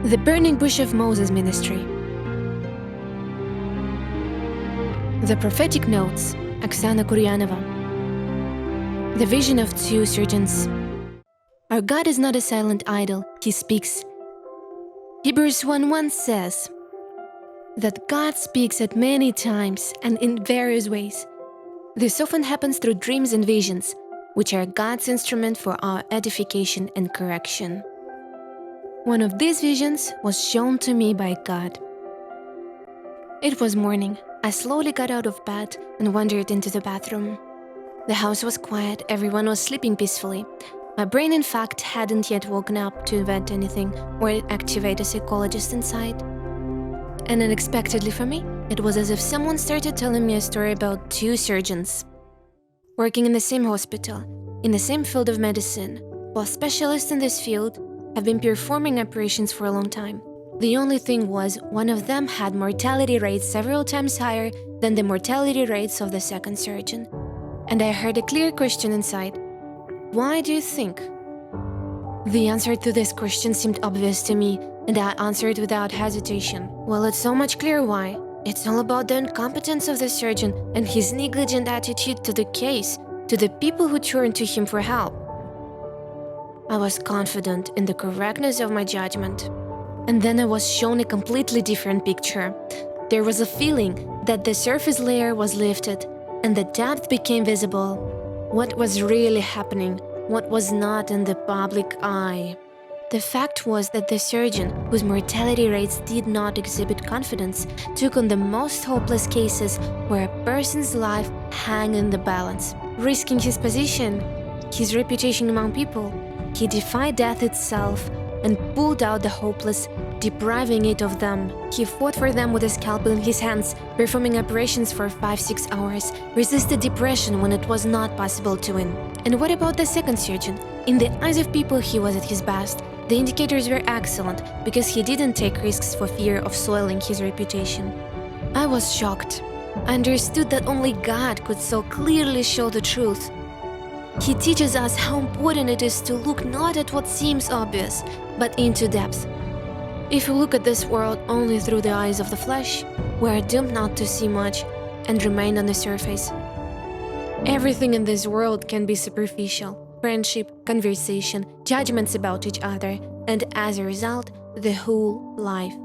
The Burning Bush of Moses Ministry. The Prophetic Notes, Oksana Kuryanova. The Vision of Two Surgeons. Our God is not a silent idol, He speaks. Hebrews 1:1 says that God speaks at many times and in various ways. This often happens through dreams and visions, which are God's instrument for our edification and correction. One of these visions was shown to me by God. It was morning. I slowly got out of bed and wandered into the bathroom. The house was quiet, everyone was sleeping peacefully. My brain, in fact, hadn't yet woken up to invent anything or activate a psychologist inside. And unexpectedly for me, it was as if someone started telling me a story about two surgeons working in the same hospital, in the same field of medicine. While specialists in this field have been performing operations for a long time. The only thing was, one of them had mortality rates several times higher than the mortality rates of the second surgeon. And I heard a clear question inside. Why do you think? The answer to this question seemed obvious to me, and I answered without hesitation. Well, it's so much clear why. It's all about the incompetence of the surgeon and his negligent attitude to the case, to the people who turned to him for help. I was confident in the correctness of my judgment. And then I was shown a completely different picture. There was a feeling that the surface layer was lifted and the depth became visible. What was really happening, what was not in the public eye. The fact was that the surgeon, whose mortality rates did not exhibit confidence, took on the most hopeless cases where a person's life hung in the balance, risking his position, his reputation among people. He defied death itself and pulled out the hopeless, depriving it of them. He fought for them with a scalpel in his hands, performing operations for 5-6 hours, resisted depression when it was not possible to win. And what about the second surgeon? In the eyes of people, he was at his best. The indicators were excellent because he didn't take risks for fear of soiling his reputation. I was shocked. I understood that only God could so clearly show the truth. He teaches us how important it is to look not at what seems obvious, but into depth. If we look at this world only through the eyes of the flesh, we are doomed not to see much and remain on the surface. Everything in this world can be superficial: friendship, conversation, judgments about each other, and as a result, the whole life.